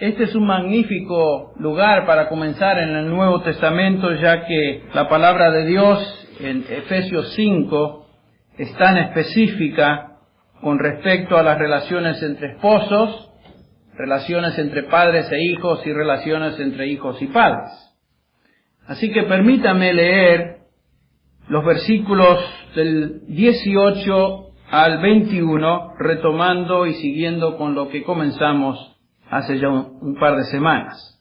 Este es un magnífico lugar para comenzar en el Nuevo Testamento, ya que la palabra de Dios en Efesios 5 es tan específica con respecto a las relaciones entre esposos, relaciones entre padres e hijos y relaciones entre hijos y padres. Así que permítame leer los versículos del 18 al 21, retomando y siguiendo con lo que comenzamos hace ya un par de semanas.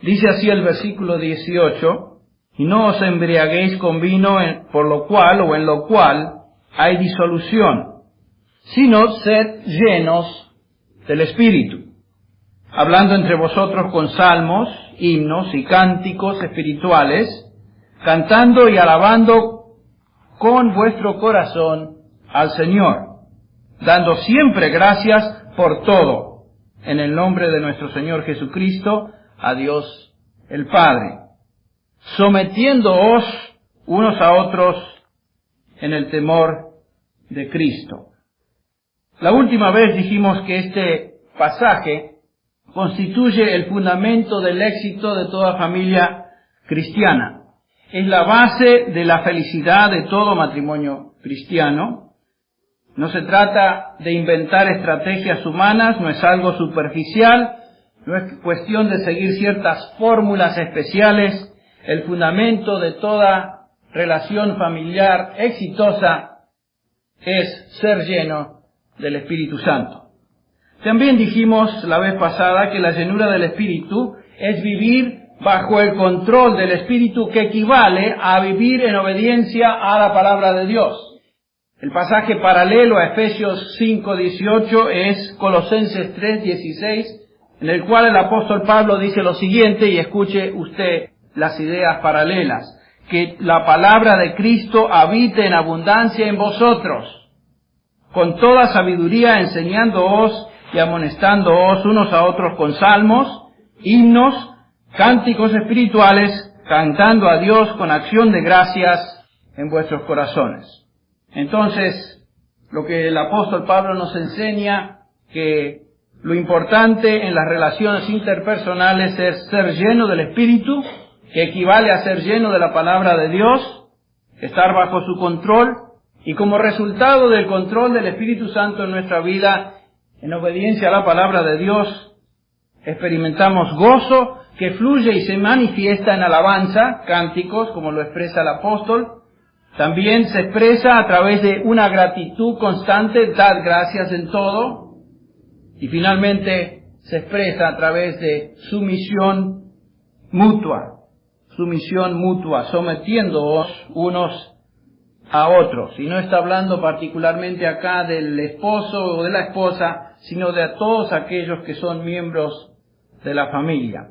Dice así el versículo 18, y no os embriaguéis con vino por lo cual o en lo cual hay disolución, sino sed llenos del Espíritu, hablando entre vosotros con salmos, himnos y cánticos espirituales, cantando y alabando con vuestro corazón al Señor, dando siempre gracias por todo, en el nombre de nuestro Señor Jesucristo, a Dios el Padre, sometiéndoos unos a otros en el temor de Cristo. La última vez dijimos que este pasaje constituye el fundamento del éxito de toda familia cristiana. Es la base de la felicidad de todo matrimonio cristiano. No se trata de inventar estrategias humanas, no es algo superficial, no es cuestión de seguir ciertas fórmulas especiales. El fundamento de toda relación familiar exitosa es ser lleno del Espíritu Santo. También dijimos la vez pasada que la llenura del Espíritu es vivir bajo el control del Espíritu, que equivale a vivir en obediencia a la palabra de Dios. El pasaje paralelo a Efesios 5:18 es Colosenses 3:16, en el cual el apóstol Pablo dice lo siguiente, y escuche usted las ideas paralelas: que la palabra de Cristo habite en abundancia en vosotros, con toda sabiduría enseñándoos y amonestándoos unos a otros con salmos, himnos, cánticos espirituales, cantando a Dios con acción de gracias en vuestros corazones. Entonces, lo que el apóstol Pablo nos enseña, que lo importante en las relaciones interpersonales es ser lleno del Espíritu, que equivale a ser lleno de la palabra de Dios, estar bajo su control, y como resultado del control del Espíritu Santo en nuestra vida, en obediencia a la palabra de Dios, experimentamos gozo que fluye y se manifiesta en alabanza, cánticos, como lo expresa el apóstol. También se expresa a través de una gratitud constante, dad gracias en todo. Y finalmente se expresa a través de sumisión mutua, sometiéndoos unos a otros. Y no está hablando particularmente acá del esposo o de la esposa, sino de todos aquellos que son miembros de la familia.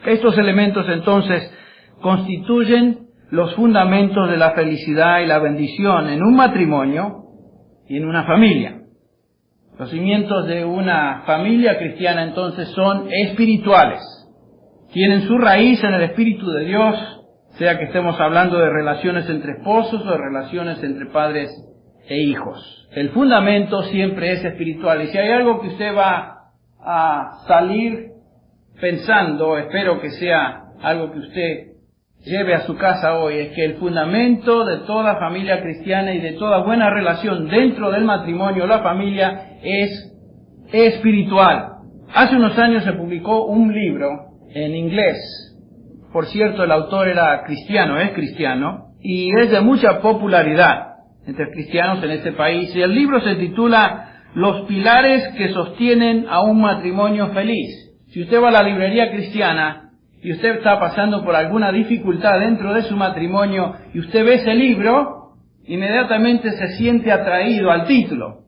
Estos elementos entonces constituyen los fundamentos de la felicidad y la bendición en un matrimonio y en una familia. Los cimientos de una familia cristiana entonces son espirituales. Tienen su raíz en el Espíritu de Dios, sea que estemos hablando de relaciones entre esposos o de relaciones entre padres e hijos. El fundamento siempre es espiritual. Y si hay algo que usted va a salir pensando, espero que sea algo que usted lleve a su casa hoy, es que el fundamento de toda familia cristiana y de toda buena relación dentro del matrimonio, la familia, es espiritual. Hace unos años se publicó un libro en inglés. Por cierto, el autor era cristiano, es cristiano, y es de mucha popularidad entre cristianos en este país. Y el libro se titula Los pilares que sostienen a un matrimonio feliz. Si usted va a la librería cristiana y usted está pasando por alguna dificultad dentro de su matrimonio y usted ve ese libro, inmediatamente se siente atraído al título.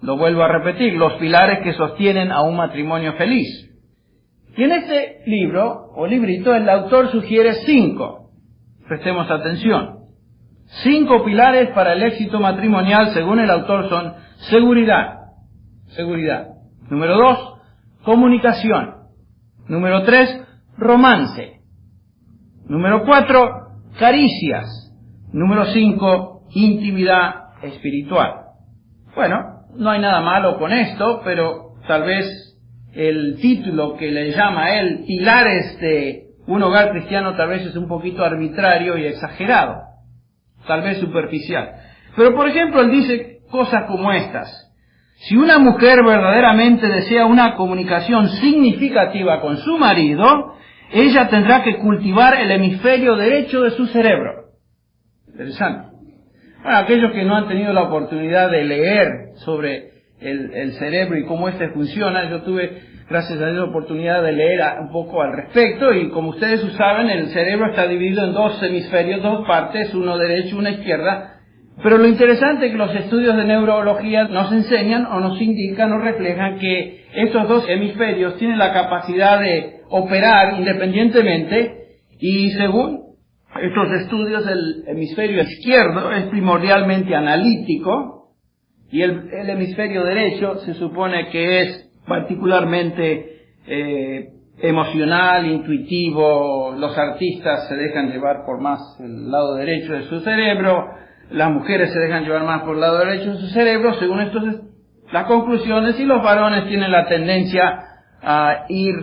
Lo vuelvo a repetir, los pilares que sostienen a un matrimonio feliz. Y en este libro, o librito, el autor sugiere 5. Prestemos atención. 5 pilares para el éxito matrimonial, según el autor, son seguridad. Número 2, comunicación. Número 3, romance. Número 4, caricias. Número 5, intimidad espiritual. Bueno, no hay nada malo con esto, pero tal vez el título que le llama a él pilares de un hogar cristiano tal vez es un poquito arbitrario y exagerado, tal vez superficial. Pero por ejemplo él dice cosas como estas: si una mujer verdaderamente desea una comunicación significativa con su marido, ella tendrá que cultivar el hemisferio derecho de su cerebro. Interesante. Bueno, aquellos que no han tenido la oportunidad de leer sobre el cerebro y cómo éste funciona, yo tuve, gracias a Dios, la oportunidad de leer un poco al respecto, y como ustedes saben, el cerebro está dividido en dos hemisferios, dos partes, uno derecho y una izquierda. Pero lo interesante es que los estudios de neurología nos enseñan o nos indican o reflejan que estos dos hemisferios tienen la capacidad de operar independientemente, y según estos estudios el hemisferio izquierdo es primordialmente analítico y el hemisferio derecho se supone que es particularmente emocional, intuitivo. Los artistas se dejan llevar por más el lado derecho de su cerebro, las mujeres se dejan llevar más por el lado derecho de su cerebro, según las conclusiones, y los varones tienen la tendencia a ir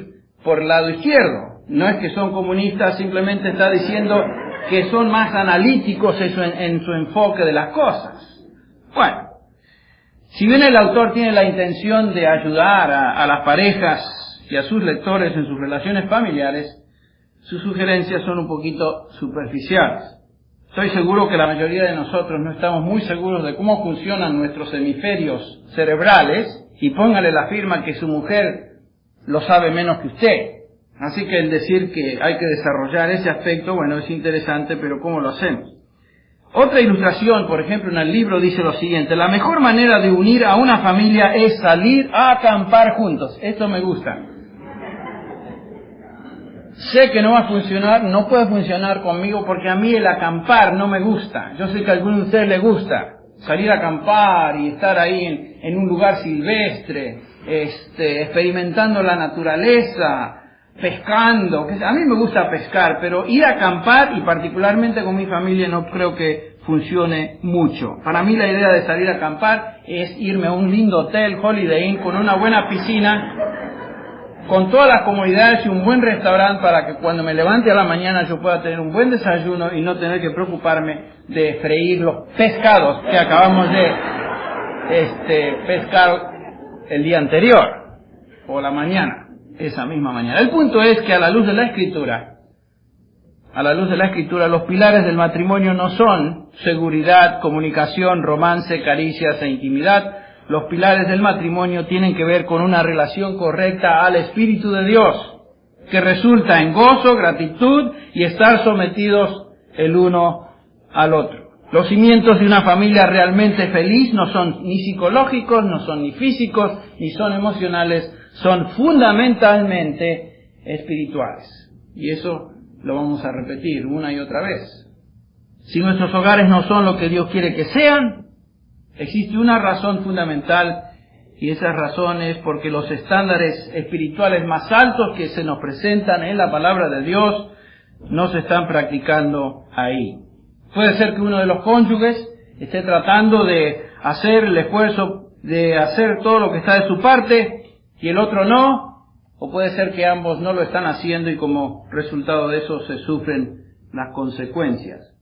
por el lado izquierdo. No es que son comunistas, simplemente está diciendo que son más analíticos en su enfoque de las cosas. Bueno, si bien el autor tiene la intención de ayudar a las parejas y a sus lectores en sus relaciones familiares, sus sugerencias son un poquito superficiales. Estoy seguro que la mayoría de nosotros no estamos muy seguros de cómo funcionan nuestros hemisferios cerebrales, y póngale la firma que su mujer lo sabe menos que usted. Así que el decir que hay que desarrollar ese aspecto, bueno, es interesante, pero ¿cómo lo hacemos? Otra ilustración, por ejemplo, en el libro dice lo siguiente: la mejor manera de unir a una familia es salir a acampar juntos. Esto me gusta. Sé que no va a funcionar, no puede funcionar conmigo porque a mí el acampar no me gusta. Yo sé que a algunos de ustedes les gusta salir a acampar y estar ahí en un lugar silvestre, experimentando la naturaleza, pescando. A mí me gusta pescar, pero ir a acampar, y particularmente con mi familia, no creo que funcione mucho. Para mí la idea de salir a acampar es irme a un lindo hotel, Holiday Inn, con una buena piscina, con todas las comodidades y un buen restaurante, para que cuando me levante a la mañana yo pueda tener un buen desayuno y no tener que preocuparme de freír los pescados que acabamos de pescar el día anterior o la mañana. Esa misma mañana. El punto es que a la luz de la Escritura, los pilares del matrimonio no son seguridad, comunicación, romance, caricias e intimidad. Los pilares del matrimonio tienen que ver con una relación correcta al Espíritu de Dios, que resulta en gozo, gratitud y estar sometidos el uno al otro. Los cimientos de una familia realmente feliz no son ni psicológicos, no son ni físicos, ni son emocionales, son fundamentalmente espirituales. Y eso lo vamos a repetir una y otra vez. Si nuestros hogares no son lo que Dios quiere que sean, existe una razón fundamental, y esa razón es porque los estándares espirituales más altos que se nos presentan en la palabra de Dios no se están practicando ahí. Puede ser que uno de los cónyuges esté tratando de hacer el esfuerzo de hacer todo lo que está de su parte y el otro no, o puede ser que ambos no lo están haciendo y como resultado de eso se sufren las consecuencias.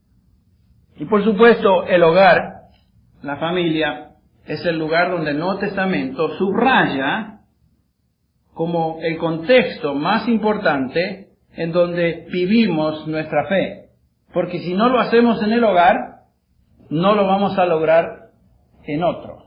Y por supuesto el hogar, la familia, es el lugar donde el Nuevo Testamento subraya como el contexto más importante en donde vivimos nuestra fe. Porque si no lo hacemos en el hogar, no lo vamos a lograr en otro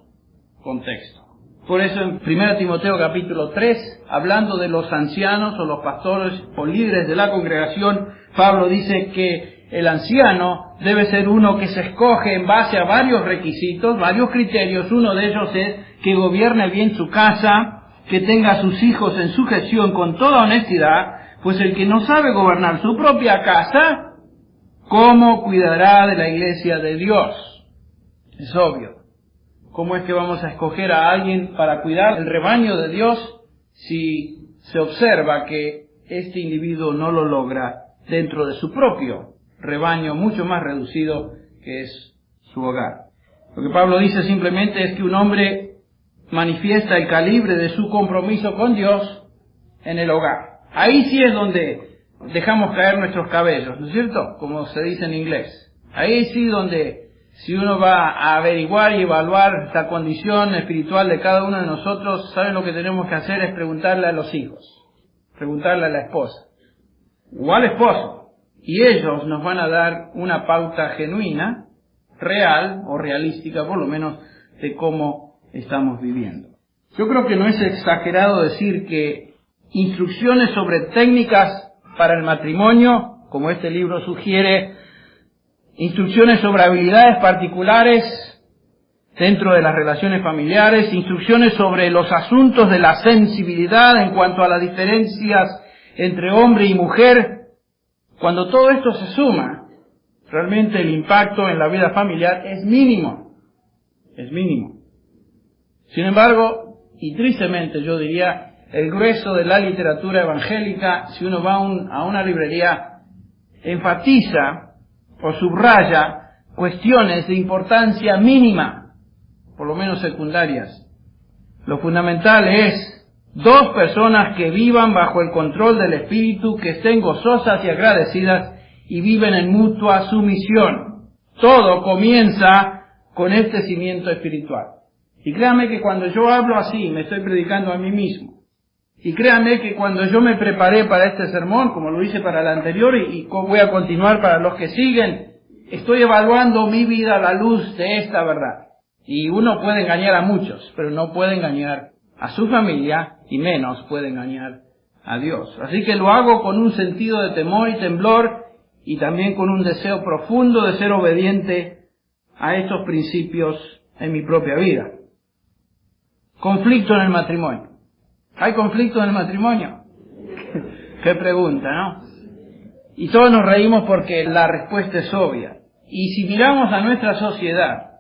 contexto. Por eso en 1 Timoteo capítulo 3, hablando de los ancianos o los pastores o líderes de la congregación, Pablo dice que el anciano debe ser uno que se escoge en base a varios requisitos, varios criterios. Uno de ellos es que gobierne bien su casa, que tenga a sus hijos en sujeción con toda honestidad, pues el que no sabe gobernar su propia casa, ¿cómo cuidará de la iglesia de Dios? Es obvio. ¿Cómo es que vamos a escoger a alguien para cuidar el rebaño de Dios si se observa que este individuo no lo logra dentro de su propio rebaño mucho más reducido que es su hogar? Lo que Pablo dice simplemente es que un hombre manifiesta el calibre de su compromiso con Dios en el hogar. Ahí sí es donde dejamos caer nuestros cabellos, ¿no es cierto? Como se dice en inglés. Ahí sí donde, si uno va a averiguar y evaluar esta condición espiritual de cada uno de nosotros, ¿saben lo que tenemos que hacer? Es preguntarle a los hijos, preguntarle a la esposa, o al esposo, y ellos nos van a dar una pauta genuina, real o realística, por lo menos, de cómo estamos viviendo. Yo creo que no es exagerado decir que instrucciones sobre técnicas para el matrimonio, como este libro sugiere, instrucciones sobre habilidades particulares dentro de las relaciones familiares, instrucciones sobre los asuntos de la sensibilidad en cuanto a las diferencias entre hombre y mujer. Cuando todo esto se suma, realmente el impacto en la vida familiar es mínimo. Es mínimo. Sin embargo, y tristemente yo diría, el grueso de la literatura evangélica, si uno va a una librería, enfatiza o subraya cuestiones de importancia mínima, por lo menos secundarias. Lo fundamental es 2 personas que vivan bajo el control del Espíritu, que estén gozosas y agradecidas y viven en mutua sumisión. Todo comienza con este cimiento espiritual. Y créanme que cuando yo hablo así, me estoy predicando a mí mismo. Y créanme que cuando yo me preparé para este sermón, como lo hice para el anterior y voy a continuar para los que siguen, estoy evaluando mi vida a la luz de esta verdad. Y uno puede engañar a muchos, pero no puede engañar a su familia y menos puede engañar a Dios. Así que lo hago con un sentido de temor y temblor y también con un deseo profundo de ser obediente a estos principios en mi propia vida. Conflicto en el matrimonio. ¿Hay conflicto en el matrimonio? Qué pregunta, ¿no? Y todos nos reímos porque la respuesta es obvia. Y si miramos a nuestra sociedad,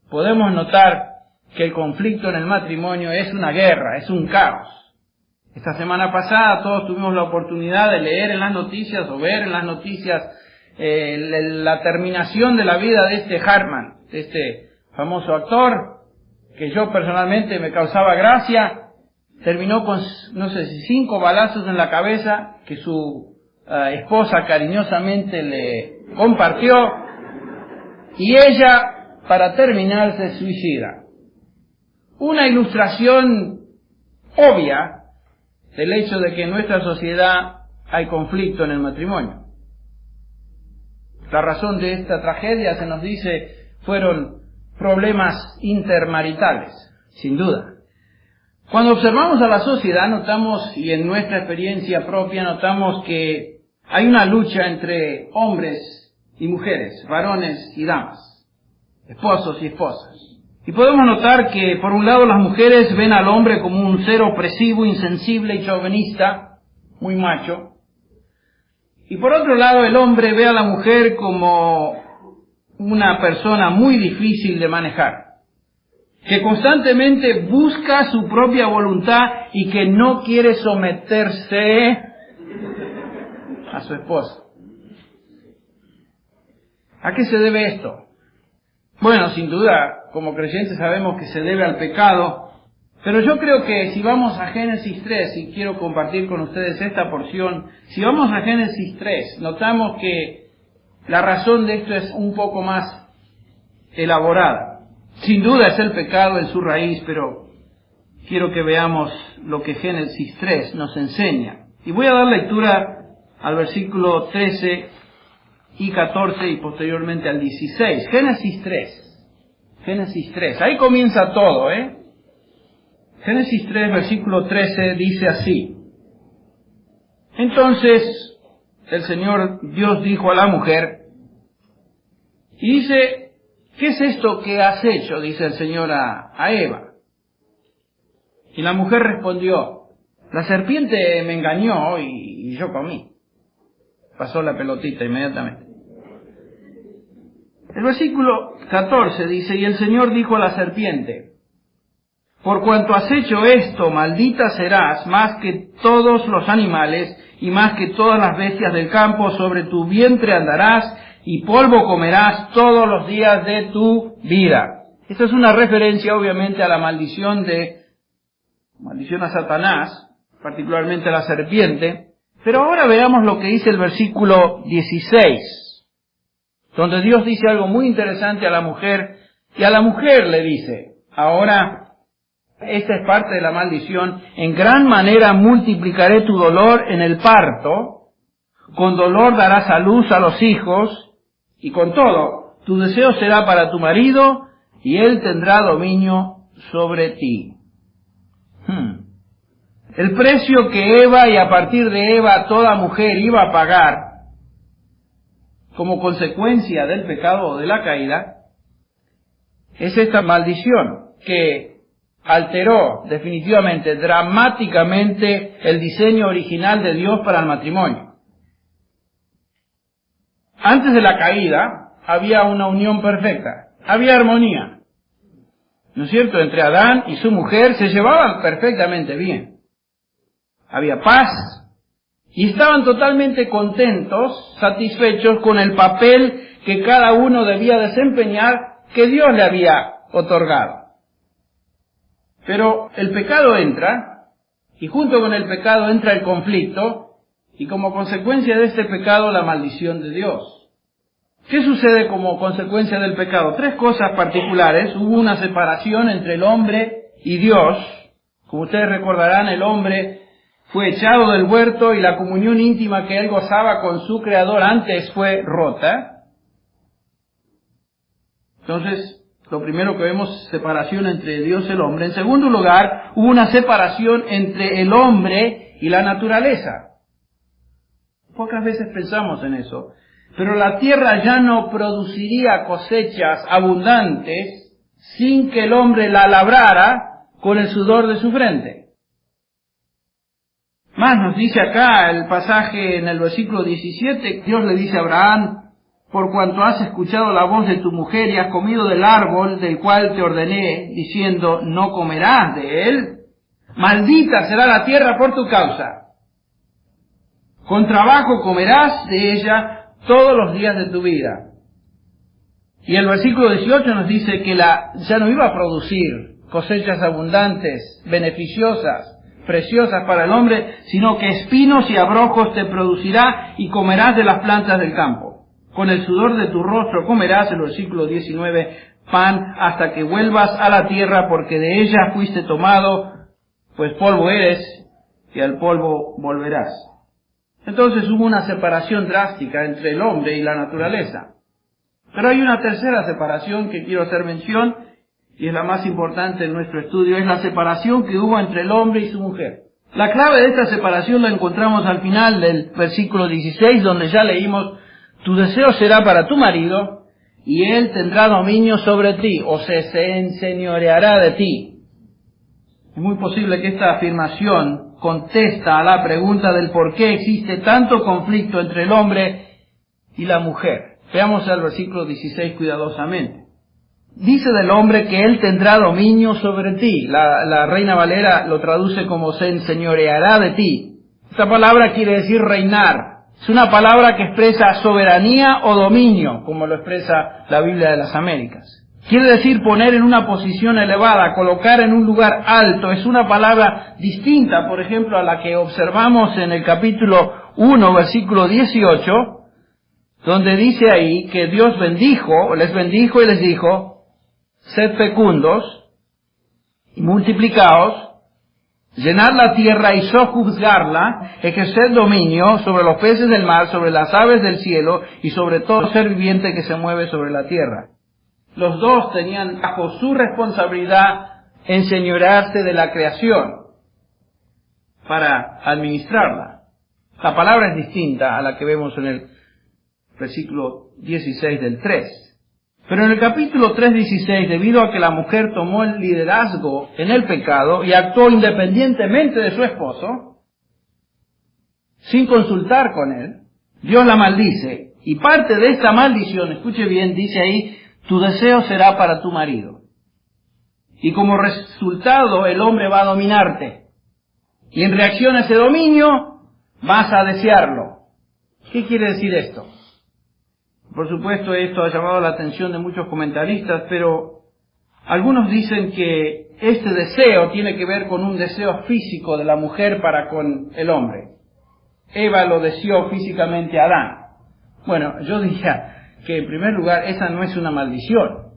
podemos notar que el conflicto en el matrimonio es una guerra, es un caos. Esta semana pasada todos tuvimos la oportunidad de leer en las noticias o ver en las noticias la terminación de la vida de este Hartman, de este famoso actor, que yo personalmente me causaba gracia. Terminó con, no sé si 5 balazos en la cabeza que su esposa cariñosamente le compartió, y ella, para terminar, se suicida. Una ilustración obvia del hecho de que en nuestra sociedad hay conflicto en el matrimonio. La razón de esta tragedia, se nos dice, fueron problemas intermaritales, sin duda. Cuando observamos a la sociedad notamos, y en nuestra experiencia propia notamos que hay una lucha entre hombres y mujeres, varones y damas, esposos y esposas. Y podemos notar que por un lado las mujeres ven al hombre como un ser opresivo, insensible y chauvinista, muy macho. Y por otro lado el hombre ve a la mujer como una persona muy difícil de manejar, que constantemente busca su propia voluntad y que no quiere someterse a su esposa. ¿A qué se debe esto? Bueno, sin duda, como creyentes sabemos que se debe al pecado, pero yo creo que si vamos a Génesis 3, y quiero compartir con ustedes esta porción, si vamos a Génesis 3, notamos que la razón de esto es un poco más elaborada. Sin duda es el pecado en su raíz, pero quiero que veamos lo que Génesis 3 nos enseña. Y voy a dar lectura al versículo 13 y 14 y posteriormente al 16. Génesis 3. Ahí comienza todo, Génesis 3, versículo 13 dice así: Entonces el Señor Dios dijo a la mujer, y dice, ¿qué es esto que has hecho? Dice el Señor a Eva. Y la mujer respondió, la serpiente me engañó y yo comí. Pasó la pelotita inmediatamente. El versículo 14 dice, y el Señor dijo a la serpiente, por cuanto has hecho esto, maldita serás más que todos los animales y más que todas las bestias del campo, sobre tu vientre andarás y polvo comerás todos los días de tu vida. Esta es una referencia obviamente a la maldición a Satanás, particularmente a la serpiente. Pero ahora veamos lo que dice el versículo 16, donde Dios dice algo muy interesante a la mujer, y a la mujer le dice, ahora, esta es parte de la maldición, en gran manera multiplicaré tu dolor en el parto, con dolor darás a luz a los hijos, y con todo, tu deseo será para tu marido, y él tendrá dominio sobre ti. El precio que Eva y a partir de Eva toda mujer iba a pagar como consecuencia del pecado o de la caída, es esta maldición que alteró definitivamente, dramáticamente, el diseño original de Dios para el matrimonio. Antes de la caída había una unión perfecta, había armonía, ¿no es cierto? Entre Adán y su mujer se llevaban perfectamente bien. Había paz y estaban totalmente contentos, satisfechos con el papel que cada uno debía desempeñar que Dios le había otorgado. Pero el pecado entra, y junto con el pecado entra el conflicto, y como consecuencia de este pecado la maldición de Dios. ¿Qué sucede como consecuencia del pecado? Tres cosas particulares. Hubo una separación entre el hombre y Dios. Como ustedes recordarán, el hombre fue echado del huerto y la comunión íntima que él gozaba con su Creador antes fue rota. Entonces, lo primero que vemos, separación entre Dios y el hombre. En segundo lugar, hubo una separación entre el hombre y la naturaleza. Pocas veces pensamos en eso. Pero la tierra ya no produciría cosechas abundantes sin que el hombre la labrara con el sudor de su frente. Más nos dice acá el pasaje en el versículo 17, Dios le dice a Abraham, por cuanto has escuchado la voz de tu mujer y has comido del árbol del cual te ordené, diciendo, no comerás de él, maldita será la tierra por tu causa. Con trabajo comerás de ella todos los días de tu vida. Y el versículo 18 nos dice que ya no iba a producir cosechas abundantes, beneficiosas, preciosas para el hombre, sino que espinos y abrojos te producirá y comerás de las plantas del campo. Con el sudor de tu rostro comerás, el versículo 19, pan hasta que vuelvas a la tierra, porque de ella fuiste tomado, pues polvo eres y al polvo volverás. Entonces hubo una separación drástica entre el hombre y la naturaleza. Pero hay una tercera separación que quiero hacer mención, y es la más importante en nuestro estudio, es la separación que hubo entre el hombre y su mujer. La clave de esta separación la encontramos al final del versículo 16, donde ya leímos, tu deseo será para tu marido, y él tendrá dominio sobre ti, o se enseñoreará de ti. Es muy posible que esta afirmación contesta a la pregunta del por qué existe tanto conflicto entre el hombre y la mujer. Veamos el versículo 16 cuidadosamente. Dice del hombre que él tendrá dominio sobre ti. La Reina Valera lo traduce como se enseñoreará de ti. Esta palabra quiere decir reinar. Es una palabra que expresa soberanía o dominio, como lo expresa la Biblia de las Américas. Quiere decir poner en una posición elevada, colocar en un lugar alto. Es una palabra distinta, por ejemplo, a la que observamos en el capítulo 1, versículo 18, donde dice ahí que Dios les bendijo y les dijo, sed fecundos y multiplicaos, llenad la tierra y sojuzgarla, ejerced dominio sobre los peces del mar, sobre las aves del cielo y sobre todo ser viviente que se mueve sobre la tierra. Los dos tenían bajo su responsabilidad enseñorearse de la creación para administrarla. La palabra es distinta a la que vemos en el versículo 16 del 3. Pero en el capítulo 3:16, debido a que la mujer tomó el liderazgo en el pecado y actuó independientemente de su esposo, sin consultar con él, Dios la maldice. Y parte de esta maldición, escuche bien, dice ahí, tu deseo será para tu marido. Y como resultado, el hombre va a dominarte. Y en reacción a ese dominio, vas a desearlo. ¿Qué quiere decir esto? Por supuesto, esto ha llamado la atención de muchos comentaristas, pero Algunos dicen que este deseo tiene que ver con un deseo físico de la mujer para con el hombre. Eva lo deseó físicamente a Adán. Bueno, yo diría que en primer lugar esa no es una maldición.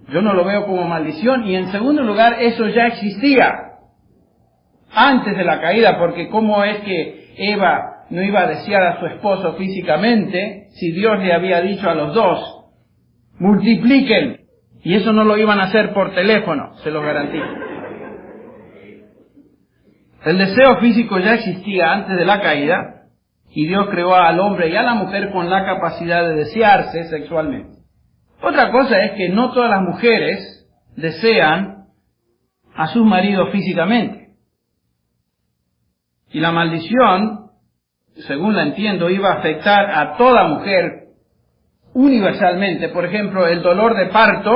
Yo no lo veo como maldición, y en segundo lugar eso ya existía antes de la caída, porque ¿cómo es que Eva no iba a desear a su esposo físicamente si Dios le había dicho a los dos, multipliquen? Y eso no lo iban a hacer por teléfono, se los garantizo. El deseo físico ya existía antes de la caída, y Dios creó al hombre y a la mujer con la capacidad de desearse sexualmente. Otra cosa es que no todas las mujeres desean a sus maridos físicamente. Y la maldición, según la entiendo, iba a afectar a toda mujer universalmente. Por ejemplo, el dolor de parto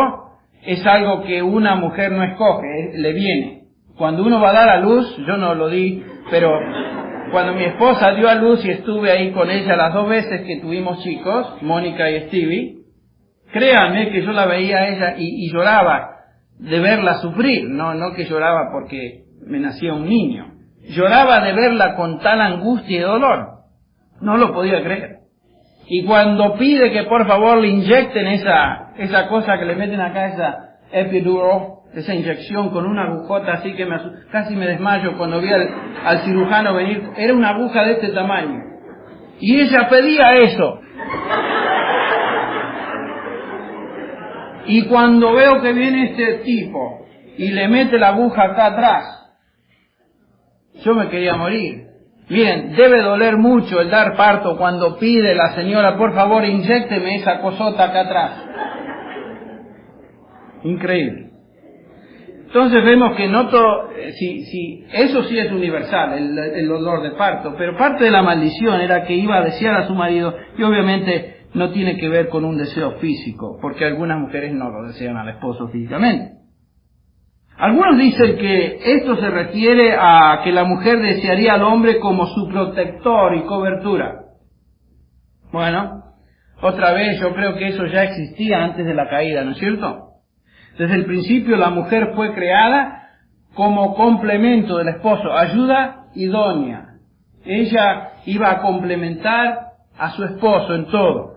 es algo que una mujer no escoge, le viene. Cuando uno va a dar a luz, yo no lo di, pero cuando mi esposa dio a luz y estuve ahí con ella las 2 veces que tuvimos chicos, Mónica y Stevie, créanme que yo la veía a ella y lloraba de verla sufrir, no que lloraba porque me nacía un niño. Lloraba de verla con tal angustia y dolor. No lo podía creer. Y cuando pide que por favor le inyecten esa cosa que le meten acá, esa epidural, esa inyección con una agujota así que casi me desmayo cuando vi al cirujano venir, era una aguja de este tamaño. Y ella pedía eso. Y cuando veo que viene este tipo y le mete la aguja acá atrás, yo me quería morir. Miren, debe doler mucho el dar parto cuando pide la señora, por favor, inyécteme esa cosota acá atrás. Increíble. Entonces vemos que no todo, si eso sí es universal, el dolor de parto, pero parte de la maldición era que iba a desear a su marido, y obviamente no tiene que ver con un deseo físico, porque algunas mujeres no lo desean al esposo físicamente. Algunos dicen que esto se refiere a que la mujer desearía al hombre como su protector y cobertura. Bueno, otra vez yo creo que eso ya existía antes de la caída, ¿no es cierto? Desde el principio la mujer fue creada como complemento del esposo, ayuda idónea. Ella iba a complementar a su esposo en todo.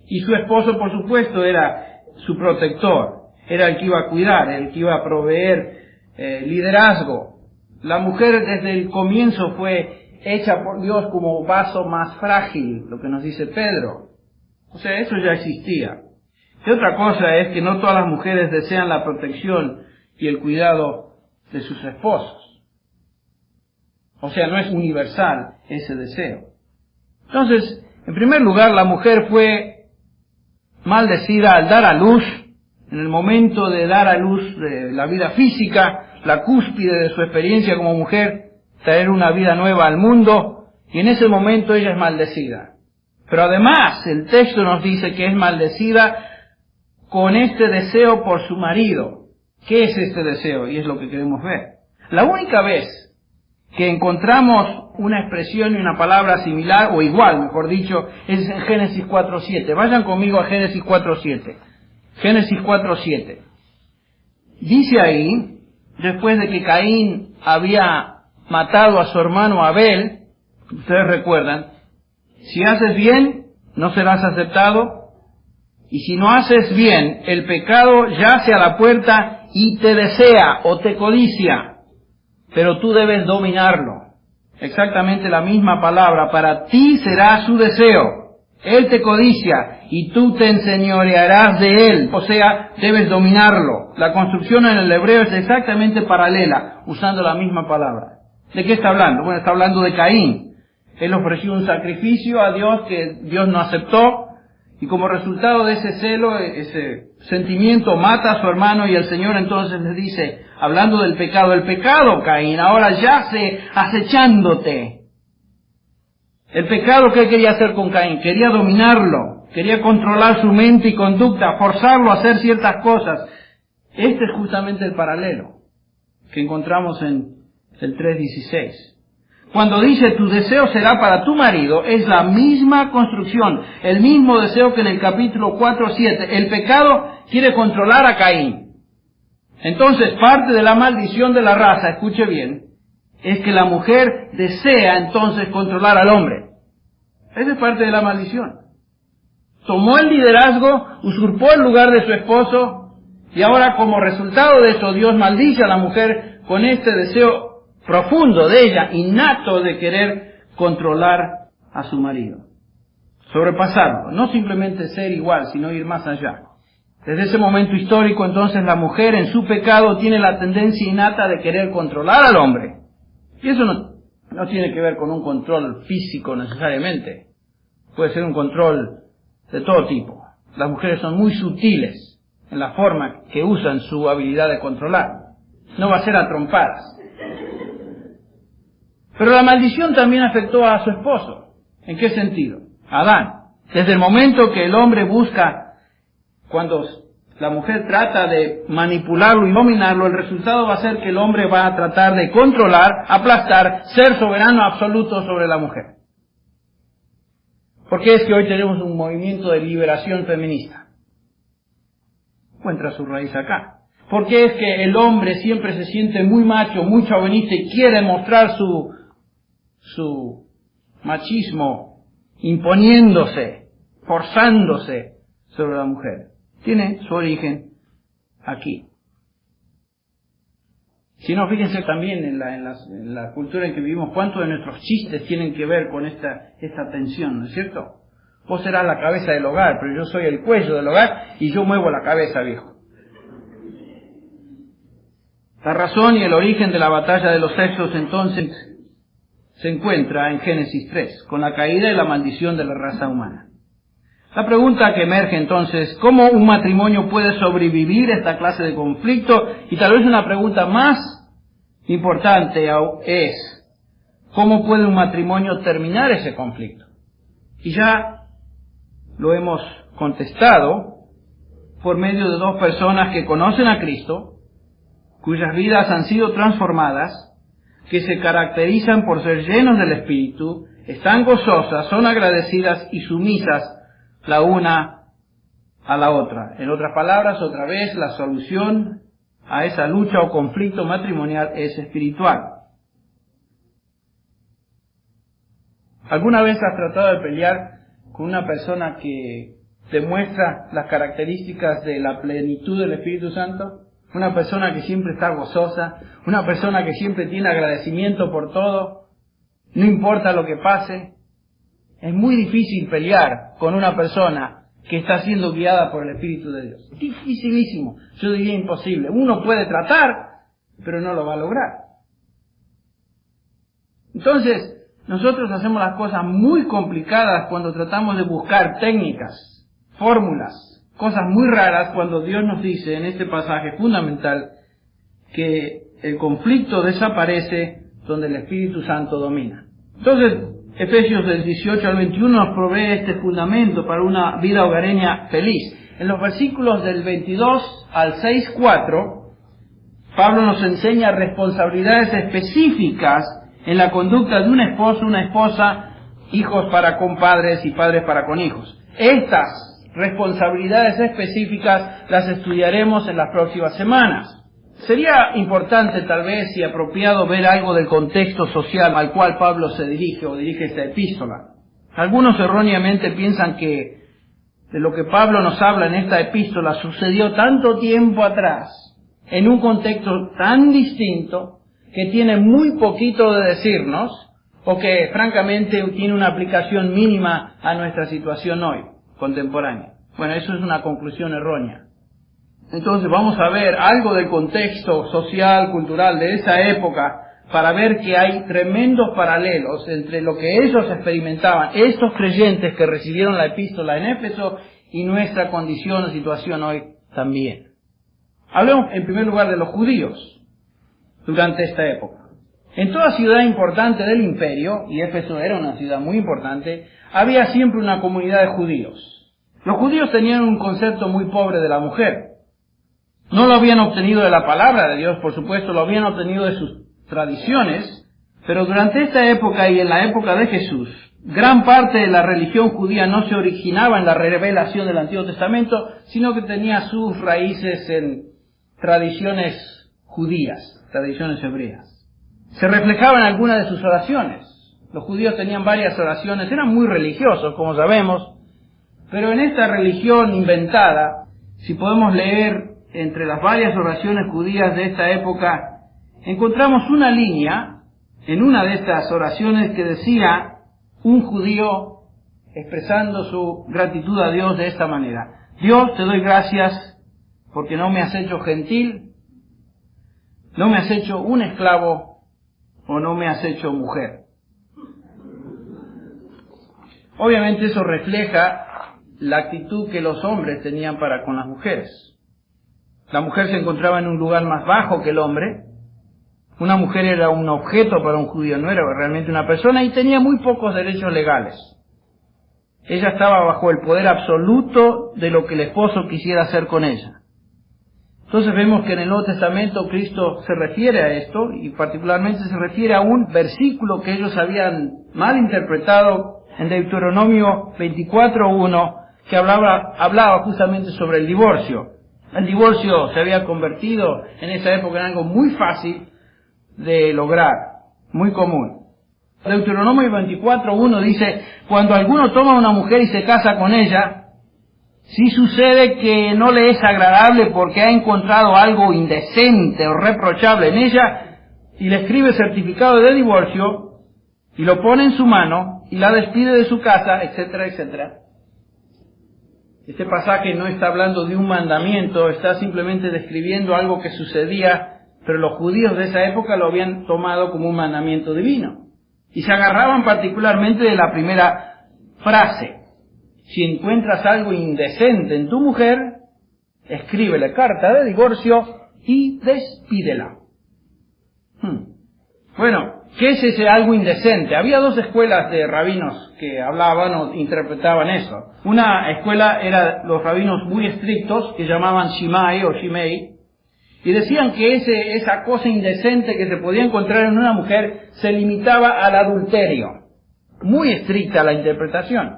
Y su esposo, por supuesto, era su protector. Era el que iba a cuidar, el que iba a proveer liderazgo. La mujer desde el comienzo fue hecha por Dios como vaso más frágil, lo que nos dice Pedro. O sea, eso ya existía. Y otra cosa es que no todas las mujeres desean la protección y el cuidado de sus esposos. O sea, no es universal ese deseo. Entonces, en primer lugar, la mujer fue maldecida al dar a luz. En el momento de dar a luz de la vida física, la cúspide de su experiencia como mujer, traer una vida nueva al mundo, y en ese momento ella es maldecida. Pero además, el texto nos dice que es maldecida con este deseo por su marido. ¿Qué es este deseo? Y es lo que queremos ver. La única vez que encontramos una expresión y una palabra similar, o igual, mejor dicho, es en Génesis 4:7. Vayan conmigo a Génesis 4:7. Génesis 4:7. Dice ahí, después de que Caín había matado a su hermano Abel, ustedes recuerdan, si haces bien, no serás aceptado, y si no haces bien, el pecado yace a la puerta y te desea o te codicia, pero tú debes dominarlo. Exactamente la misma palabra, para ti será su deseo. Él te codicia y tú te enseñorearás de él. O sea, debes dominarlo. La construcción en el hebreo es exactamente paralela, usando la misma palabra. ¿De qué está hablando? Bueno, está hablando de Caín. Él ofreció un sacrificio a Dios que Dios no aceptó, y como resultado de ese celo, ese sentimiento, mata a su hermano, y el Señor entonces le dice, hablando del pecado, el pecado, Caín, ahora yace acechándote. El pecado, ¿qué quería hacer con Caín? Quería dominarlo, quería controlar su mente y conducta, forzarlo a hacer ciertas cosas. Este es justamente el paralelo que encontramos en el 3:16. Cuando dice tu deseo será para tu marido, es la misma construcción, el mismo deseo que en el capítulo 4:7. El pecado quiere controlar a Caín. Entonces, parte de la maldición de la raza, escuche bien, es que la mujer desea entonces controlar al hombre. Esa es parte de la maldición. Tomó el liderazgo, usurpó el lugar de su esposo, y ahora como resultado de eso Dios maldice a la mujer con este deseo profundo de ella, innato de querer controlar a su marido. Sobrepasarlo, no simplemente ser igual, sino ir más allá. Desde ese momento histórico, entonces, la mujer en su pecado tiene la tendencia innata de querer controlar al hombre. Y eso no tiene que ver con un control físico necesariamente. Puede ser un control de todo tipo. Las mujeres son muy sutiles en la forma que usan su habilidad de controlar. No va a ser a trompadas. Pero la maldición también afectó a su esposo. ¿En qué sentido? Adán. Desde el momento que el hombre busca, cuando la mujer trata de manipularlo y dominarlo, el resultado va a ser que el hombre va a tratar de controlar, aplastar, ser soberano absoluto sobre la mujer. ¿Por qué es que hoy tenemos un movimiento de liberación feminista? Encuentra su raíz acá. ¿Por qué es que el hombre siempre se siente muy macho, muy chauvinista y quiere mostrar su machismo imponiéndose, forzándose sobre la mujer? Tiene su origen aquí. Si no, fíjense también en la cultura en que vivimos, cuántos de nuestros chistes tienen que ver con esta tensión, ¿no es cierto? Vos serás la cabeza del hogar, pero yo soy el cuello del hogar y yo muevo la cabeza, viejo. La razón y el origen de la batalla de los sexos entonces se encuentra en Génesis 3, con la caída y la maldición de la raza humana. La pregunta que emerge entonces, ¿cómo un matrimonio puede sobrevivir a esta clase de conflicto? Y tal vez una pregunta más importante es, ¿cómo puede un matrimonio terminar ese conflicto? Y ya lo hemos contestado por medio de dos personas que conocen a Cristo, cuyas vidas han sido transformadas, que se caracterizan por ser llenos del Espíritu, están gozosas, son agradecidas y sumisas la una a la otra. En otras palabras, otra vez, la solución a esa lucha o conflicto matrimonial es espiritual. ¿Alguna vez has tratado de pelear con una persona que demuestra las características de la plenitud del Espíritu Santo? Una persona que siempre está gozosa, una persona que siempre tiene agradecimiento por todo, no importa lo que pase. Es muy difícil pelear con una persona que está siendo guiada por el Espíritu de Dios. Dificilísimo, yo diría imposible. Uno puede tratar, pero no lo va a lograr. Entonces, nosotros hacemos las cosas muy complicadas cuando tratamos de buscar técnicas, fórmulas, cosas muy raras, cuando Dios nos dice en este pasaje fundamental que el conflicto desaparece donde el Espíritu Santo domina. Entonces, Efesios del 18 al 21 nos provee este fundamento para una vida hogareña feliz. En los versículos del 22 al 6:4, Pablo nos enseña responsabilidades específicas en la conducta de un esposo, una esposa, hijos para con padres y padres para con hijos. Estas responsabilidades específicas las estudiaremos en las próximas semanas. Sería importante tal vez y apropiado ver algo del contexto social al cual Pablo se dirige o dirige esta epístola. Algunos erróneamente piensan que de lo que Pablo nos habla en esta epístola sucedió tanto tiempo atrás, en un contexto tan distinto, que tiene muy poquito de decirnos, o que francamente tiene una aplicación mínima a nuestra situación hoy, contemporánea. Bueno, eso es una conclusión errónea. Entonces vamos a ver algo del contexto social, cultural de esa época, para ver que hay tremendos paralelos entre lo que ellos experimentaban, estos creyentes que recibieron la epístola en Éfeso, y nuestra condición o situación hoy también. Hablemos en primer lugar de los judíos durante esta época. En toda ciudad importante del imperio, y Éfeso era una ciudad muy importante, había siempre una comunidad de judíos. Los judíos tenían un concepto muy pobre de la mujer. No lo habían obtenido de la palabra de Dios, por supuesto, lo habían obtenido de sus tradiciones, Pero durante esta época y en la época de Jesús, gran parte de la religión judía no se originaba en la revelación del Antiguo Testamento, sino que tenía sus raíces en tradiciones judías, tradiciones hebreas. Se reflejaba en algunas de sus oraciones. Los judíos tenían varias oraciones, eran muy religiosos, como sabemos, pero en esta religión inventada, si podemos leer entre las varias oraciones judías de esta época, encontramos una línea en una de estas oraciones que decía un judío expresando su gratitud a Dios de esta manera: Dios, te doy gracias porque no me has hecho gentil, no me has hecho un esclavo o no me has hecho mujer. Obviamente eso refleja la actitud que los hombres tenían para con las mujeres. La mujer se encontraba en un lugar más bajo que el hombre. Una mujer era un objeto para un judío, no era realmente una persona, y tenía muy pocos derechos legales. Ella estaba bajo el poder absoluto de lo que el esposo quisiera hacer con ella. Entonces vemos que en el Nuevo Testamento Cristo se refiere a esto, y particularmente se refiere a un versículo que ellos habían mal interpretado en Deuteronomio 24:1, que hablaba justamente sobre el divorcio. El divorcio se había convertido en esa época en algo muy fácil de lograr, muy común. Deuteronomio 24:1 dice: cuando alguno toma a una mujer y se casa con ella, si sucede que no le es agradable porque ha encontrado algo indecente o reprochable en ella, y le escribe certificado de divorcio, y lo pone en su mano, y la despide de su casa, etcétera, etcétera. Este pasaje no está hablando de un mandamiento, está simplemente describiendo algo que sucedía, pero los judíos de esa época lo habían tomado como un mandamiento divino. Y se agarraban particularmente de la primera frase: si encuentras algo indecente en tu mujer, escríbele carta de divorcio y despídela. Bueno, ¿qué es ese algo indecente? Había dos escuelas de rabinos que hablaban o interpretaban eso. Una escuela era los rabinos muy estrictos, que llamaban Shimai o Shimei, y decían que esa cosa indecente que se podía encontrar en una mujer se limitaba al adulterio. Muy estricta la interpretación.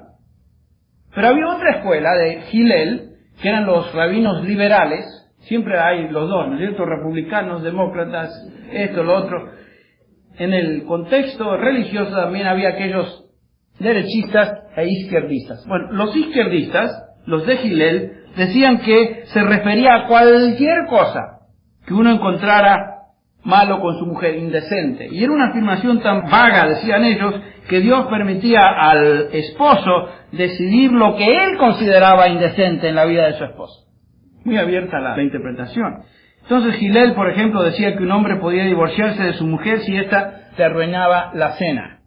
Pero había otra escuela de Hillel, que eran los rabinos liberales. Siempre hay los dos, ¿no es cierto? Republicanos, demócratas, esto, lo otro. En el contexto religioso también había aquellos derechistas e izquierdistas. Bueno, los izquierdistas, los de Hillel, decían que se refería a cualquier cosa que uno encontrara malo con su mujer, indecente. Y era una afirmación tan vaga, decían ellos, que Dios permitía al esposo decidir lo que él consideraba indecente en la vida de su esposa. Muy abierta la interpretación. Entonces Hillel, por ejemplo, decía que un hombre podía divorciarse de su mujer si ésta le arruinaba la cena.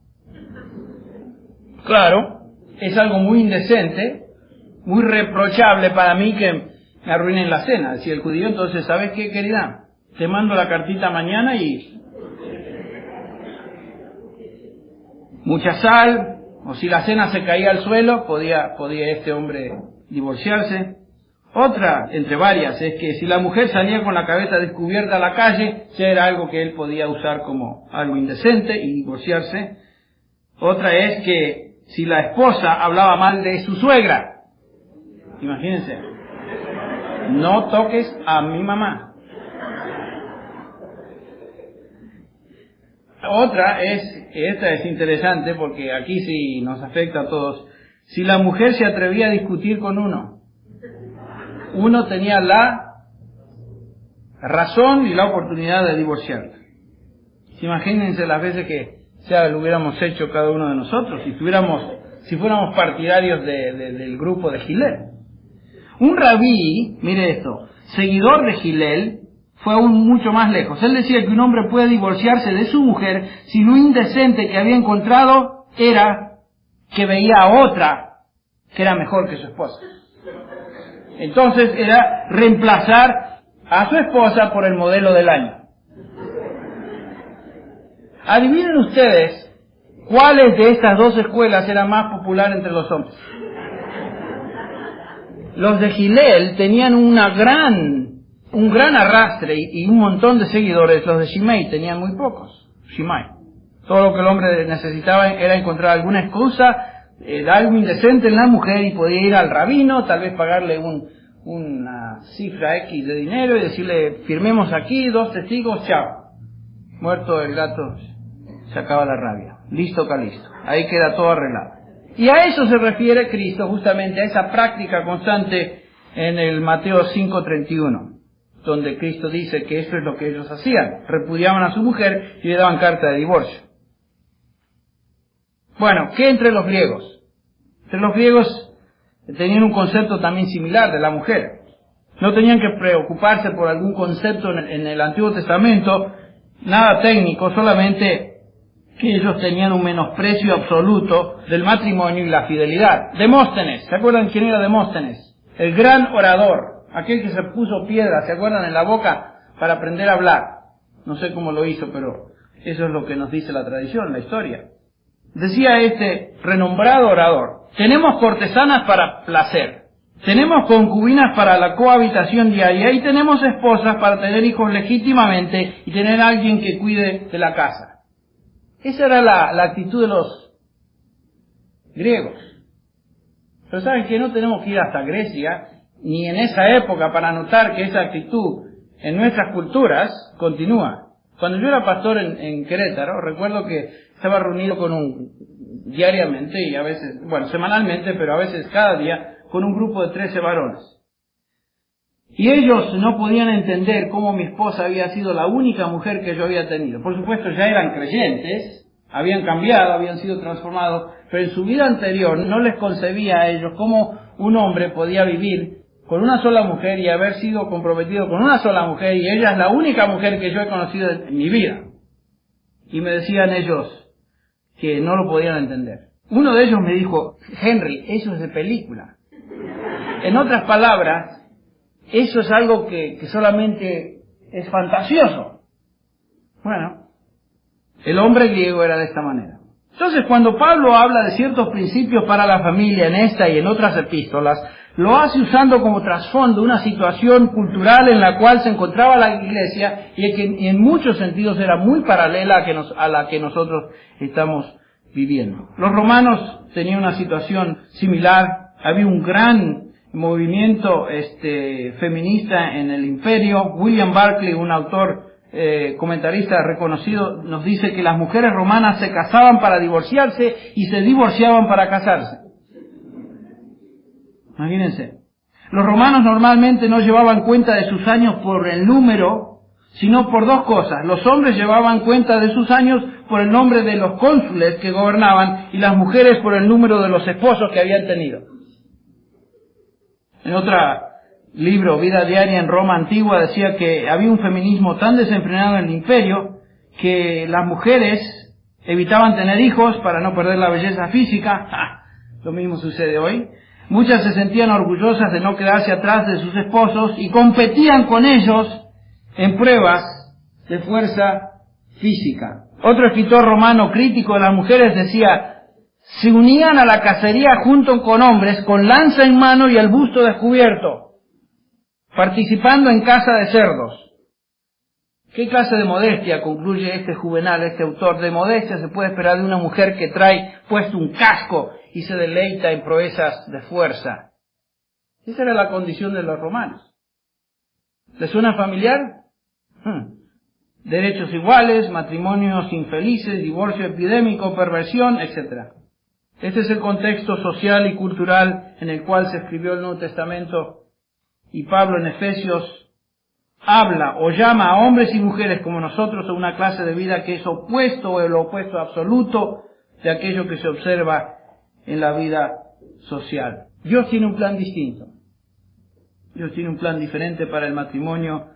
Claro, es algo muy indecente, muy reprochable para mí que me arruinen la cena, decía el judío. Entonces, ¿sabes qué, querida? Te mando la cartita mañana y mucha sal, o si la cena se caía al suelo, podía este hombre divorciarse. Otra, entre varias, es que si la mujer salía con la cabeza descubierta a la calle, ya era algo que él podía usar como algo indecente y divorciarse. Otra es que si la esposa hablaba mal de su suegra, imagínense, no toques a mi mamá. Otra esta es interesante porque aquí sí nos afecta a todos. Si la mujer se atrevía a discutir con uno tenía la razón y la oportunidad de divorciarla. Imagínense las veces que lo hubiéramos hecho cada uno de nosotros, si fuéramos partidarios del grupo de Hillel. Un rabí, mire esto, seguidor de Hillel, fue aún mucho más lejos. Él decía que un hombre puede divorciarse de su mujer si lo indecente que había encontrado era que veía a otra que era mejor que su esposa. Entonces era reemplazar a su esposa por el modelo del año. Adivinen ustedes cuáles de estas dos escuelas era más popular entre los hombres. Los de Hillel tenían un gran arrastre y un montón de seguidores. Los de Shimei tenían muy pocos. Todo lo que el hombre necesitaba era encontrar alguna excusa, algo indecente en la mujer y podía ir al rabino, tal vez pagarle una cifra X de dinero y decirle, firmemos aquí, 2 testigos, chao. Muerto el gato, se acaba la rabia. Listo, calisto. Ahí queda todo arreglado. Y a eso se refiere Cristo, justamente, a esa práctica constante en el Mateo 5:31, donde Cristo dice que eso es lo que ellos hacían. Repudiaban a su mujer y le daban carta de divorcio. Bueno, ¿qué entre los griegos? Entre los griegos tenían un concepto también similar de la mujer. No tenían que preocuparse por algún concepto en el Antiguo Testamento, nada técnico, solamente que ellos tenían un menosprecio absoluto del matrimonio y la fidelidad. Demóstenes, ¿se acuerdan quién era Demóstenes? El gran orador, aquel que se puso piedra, ¿se acuerdan? En la boca para aprender a hablar. No sé cómo lo hizo, pero eso es lo que nos dice la tradición, la historia. Decía este renombrado orador, tenemos cortesanas para placer, tenemos concubinas para la cohabitación diaria y tenemos esposas para tener hijos legítimamente y tener a alguien que cuide de la casa. Esa era la actitud de los griegos. Pero ¿saben qué? No tenemos que ir hasta Grecia, ni en esa época, para notar que esa actitud en nuestras culturas continúa. Cuando yo era pastor en Querétaro, recuerdo que estaba reunido diariamente y a veces, semanalmente, pero a veces cada día, con un grupo de 13 varones. Y ellos no podían entender cómo mi esposa había sido la única mujer que yo había tenido. Por supuesto, ya eran creyentes, habían cambiado, habían sido transformados, pero en su vida anterior no les concebía a ellos cómo un hombre podía vivir con una sola mujer y haber sido comprometido con una sola mujer, y ella es la única mujer que yo he conocido en mi vida. Y me decían ellos que no lo podían entender. Uno de ellos me dijo, Henry, eso es de película. En otras palabras, eso es algo que solamente es fantasioso. Bueno, el hombre griego era de esta manera. Entonces, cuando Pablo habla de ciertos principios para la familia en esta y en otras epístolas, lo hace usando como trasfondo una situación cultural en la cual se encontraba la iglesia y que en muchos sentidos era muy paralela a la que nosotros estamos viviendo. Los romanos tenían una situación similar. Había un gran movimiento feminista en el imperio. William Barclay, un autor comentarista reconocido, nos dice que las mujeres romanas se casaban para divorciarse y se divorciaban para casarse. Imagínense. Los romanos normalmente no llevaban cuenta de sus años por el número, sino por 2 cosas. Los hombres llevaban cuenta de sus años por el nombre de los cónsules que gobernaban y las mujeres por el número de los esposos que habían tenido. En otro libro, Vida Diaria en Roma Antigua, decía que había un feminismo tan desenfrenado en el imperio que las mujeres evitaban tener hijos para no perder la belleza física. Lo mismo sucede hoy. Muchas se sentían orgullosas de no quedarse atrás de sus esposos y competían con ellos en pruebas de fuerza física. Otro escritor romano crítico de las mujeres decía, se unían a la cacería junto con hombres con lanza en mano y el busto descubierto, participando en caza de cerdos. ¿Qué clase de modestia, concluye este Juvenal, este autor, de modestia se puede esperar de una mujer que trae puesto un casco y se deleita en proezas de fuerza? Esa era la condición de los romanos. ¿Les suena familiar? Derechos iguales, matrimonios infelices, divorcio epidémico, perversión, etc. Este es el contexto social y cultural en el cual se escribió el Nuevo Testamento, y Pablo en Efesios habla o llama a hombres y mujeres como nosotros a una clase de vida que es opuesto o el opuesto absoluto de aquello que se observa en la vida social. Dios tiene un plan distinto. Dios tiene un plan diferente para el matrimonio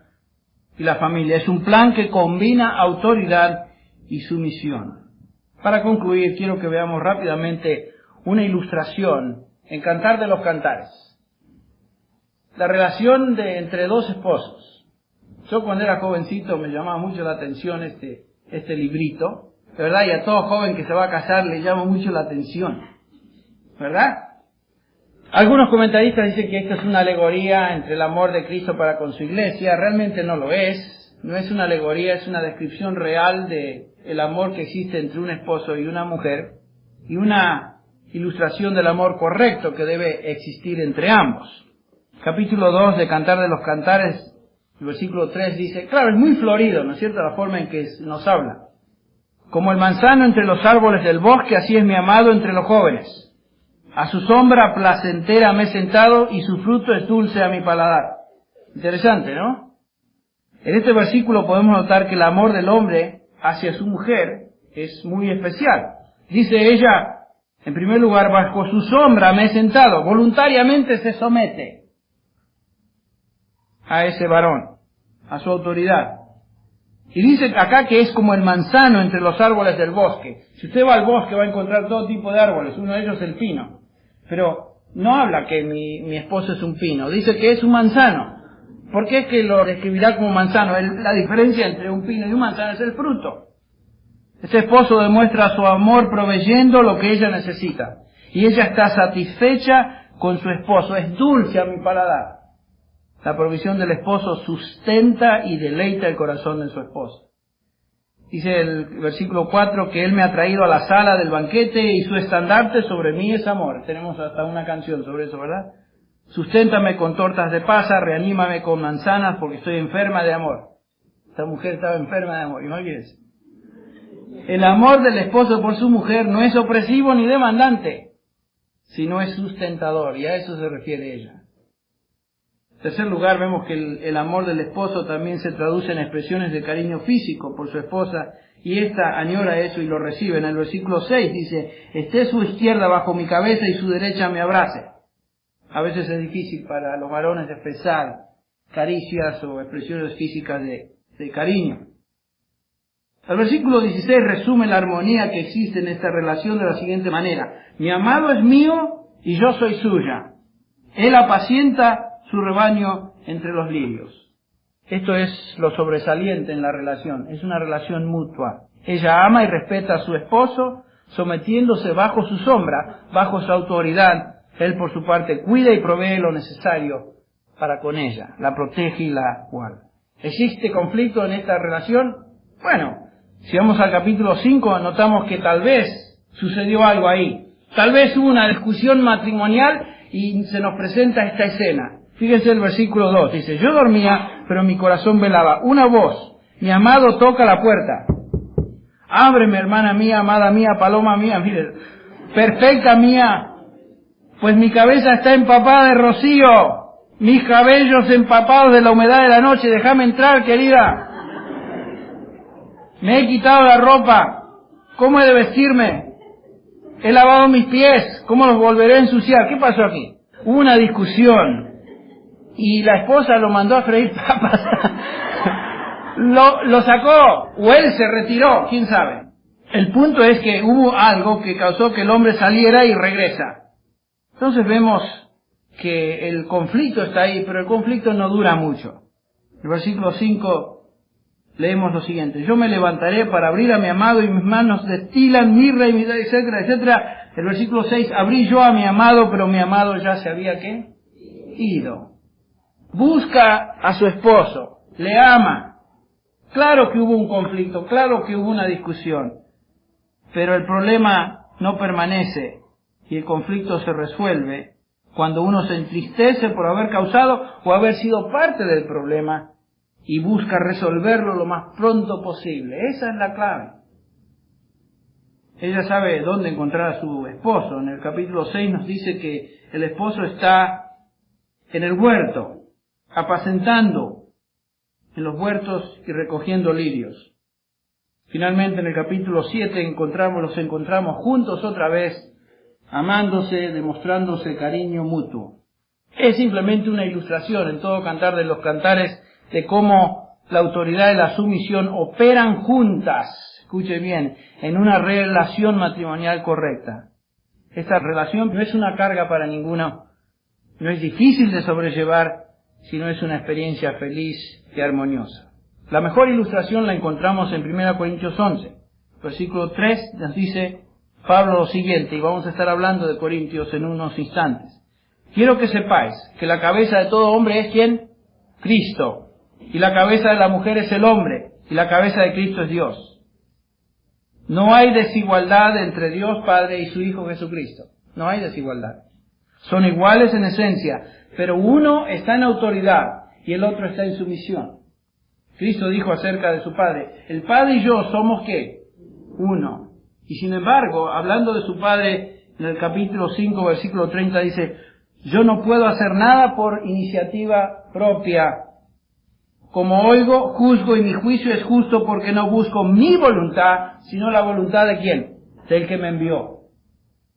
y la familia. Es un plan que combina autoridad y sumisión. Para concluir, quiero que veamos rápidamente una ilustración en Cantar de los Cantares. La relación entre 2 esposos. Yo cuando era jovencito me llamaba mucho la atención este librito, ¿verdad? Y a todo joven que se va a casar le llama mucho la atención, ¿verdad? Algunos comentaristas dicen que esta es una alegoría entre el amor de Cristo para con su iglesia. Realmente no lo es. no es una alegoría, es una descripción real de el amor que existe entre un esposo y una mujer, y una ilustración del amor correcto que debe existir entre ambos. Capítulo 2 de Cantar de los Cantares, el versículo 3 dice, claro, es muy florido, ¿no es cierto?, la forma en que nos habla. Como el manzano entre los árboles del bosque, así es mi amado entre los jóvenes. A su sombra placentera me he sentado y su fruto es dulce a mi paladar. Interesante, ¿no? En este versículo podemos notar que el amor del hombre hacia su mujer es muy especial. Dice ella, en primer lugar, bajo su sombra me he sentado. Voluntariamente se somete a ese varón, a su autoridad. Y dice acá que es como el manzano entre los árboles del bosque. Si usted va al bosque va a encontrar todo tipo de árboles, uno de ellos es el pino. Pero no habla que mi esposo es un pino, dice que es un manzano. ¿Por qué es que lo describirá como manzano? La diferencia entre un pino y un manzano es el fruto. Ese esposo demuestra su amor proveyendo lo que ella necesita. Y ella está satisfecha con su esposo. Es dulce a mi paladar. La provisión del esposo sustenta y deleita el corazón de su esposo. Dice el versículo 4 que él me ha traído a la sala del banquete y su estandarte sobre mí es amor. Tenemos hasta una canción sobre eso, ¿verdad? Susténtame con tortas de pasa, reanímame con manzanas porque estoy enferma de amor. Esta mujer estaba enferma de amor, imagínense. El amor del esposo por su mujer no es opresivo ni demandante, sino es sustentador, y a eso se refiere ella. En tercer lugar, vemos que el amor del esposo también se traduce en expresiones de cariño físico por su esposa, y ésta añora eso y lo recibe. En el versículo 6 dice, esté su izquierda bajo mi cabeza y su derecha me abrace. A veces es difícil para los varones expresar caricias o expresiones físicas de cariño. El versículo 16 resume la armonía que existe en esta relación de la siguiente manera. Mi amado es mío y yo soy suya. Él apacienta su rebaño entre los lirios. Esto es lo sobresaliente en la relación. Es una relación mutua. Ella ama y respeta a su esposo, sometiéndose bajo su sombra, bajo su autoridad. Él, por su parte, cuida y provee lo necesario para con ella. La protege y la guarda. ¿Existe conflicto en esta relación? Bueno, si vamos al capítulo 5, notamos que tal vez sucedió algo ahí. Tal vez hubo una discusión matrimonial y se nos presenta esta escena. Fíjense el versículo 2. Dice, yo dormía, pero mi corazón velaba. Una voz, mi amado toca la puerta. Ábreme, hermana mía, amada mía, paloma mía, mire, perfecta mía, pues mi cabeza está empapada de rocío, mis cabellos empapados de la humedad de la noche. Déjame entrar, querida. Me he quitado la ropa. ¿Cómo he de vestirme? He lavado mis pies. ¿Cómo los volveré a ensuciar? ¿Qué pasó aquí? Hubo una discusión. Y la esposa lo mandó a freír papas. lo sacó. O él se retiró. ¿Quién sabe? El punto es que hubo algo que causó que el hombre saliera y regresa. Entonces vemos que el conflicto está ahí, pero el conflicto no dura mucho. El versículo 5... leemos lo siguiente. Yo me levantaré para abrir a mi amado y mis manos destilan mirra y mirra, etcétera, etcétera. El versículo 6, abrí yo a mi amado, pero mi amado ya se había, ¿qué? Ido. Busca a su esposo, le ama. Claro que hubo un conflicto, claro que hubo una discusión, pero el problema no permanece y el conflicto se resuelve cuando uno se entristece por haber causado o haber sido parte del problema y busca resolverlo lo más pronto posible. Esa es la clave. Ella sabe dónde encontrar a su esposo. En el capítulo 6 nos dice que el esposo está en el huerto, apacentando en los huertos y recogiendo lirios. Finalmente en el capítulo 7 los encontramos juntos otra vez, amándose, demostrándose cariño mutuo. Es simplemente una ilustración en todo Cantar de los Cantares de cómo la autoridad y la sumisión operan juntas, escuche bien, en una relación matrimonial correcta. Esta relación no es una carga para ninguno, no es difícil de sobrellevar, sino es una experiencia feliz y armoniosa. La mejor ilustración la encontramos en 1 Corintios 11, versículo 3, nos dice Pablo lo siguiente, y vamos a estar hablando de Corintios en unos instantes. Quiero que sepáis que la cabeza de todo hombre es ¿quién? Cristo. y la cabeza de la mujer es el hombre, y la cabeza de Cristo es Dios. No hay desigualdad entre Dios Padre y su Hijo Jesucristo. No hay desigualdad. Son iguales en esencia, pero uno está en autoridad y el otro está en sumisión. Cristo dijo acerca de su Padre, el Padre y yo somos ¿qué? Uno. Y sin embargo, hablando de su Padre, en el capítulo 5, versículo 30 dice, yo no puedo hacer nada por iniciativa propia. Como oigo, juzgo y mi juicio es justo porque no busco mi voluntad, sino la voluntad de ¿quién? Del que me envió.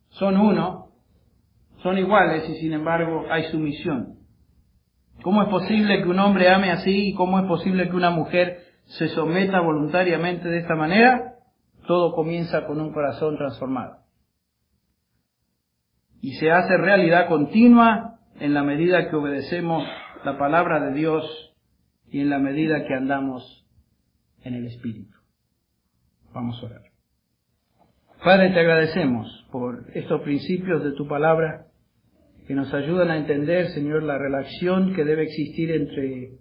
Son uno, son iguales y sin embargo hay sumisión. ¿Cómo es posible que un hombre ame así y cómo es posible que una mujer se someta voluntariamente de esta manera? Todo comienza con un corazón transformado. Y se hace realidad continua en la medida que obedecemos la palabra de Dios y en la medida que andamos en el Espíritu. Vamos a orar. Padre, te agradecemos por estos principios de tu palabra que nos ayudan a entender, Señor, la relación que debe existir entre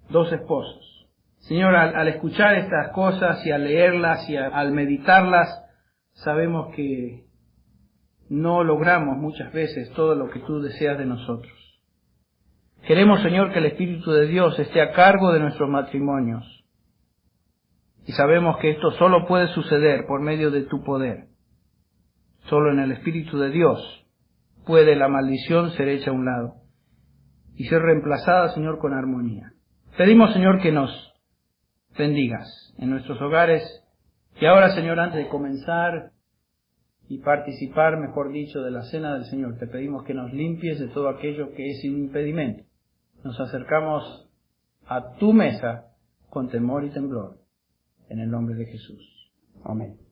dos esposos. Señor, al escuchar estas cosas y al leerlas y al meditarlas, sabemos que no logramos muchas veces todo lo que tú deseas de nosotros. Queremos, Señor, que el Espíritu de Dios esté a cargo de nuestros matrimonios. Y sabemos que esto solo puede suceder por medio de tu poder. Solo en el Espíritu de Dios puede la maldición ser hecha a un lado y ser reemplazada, Señor, con armonía. Pedimos, Señor, que nos bendigas en nuestros hogares. Y ahora, Señor, antes de comenzar y participar, mejor dicho, de la cena del Señor, te pedimos que nos limpies de todo aquello que es un impedimento. Nos acercamos a tu mesa con temor y temblor. En el nombre de Jesús. Amén.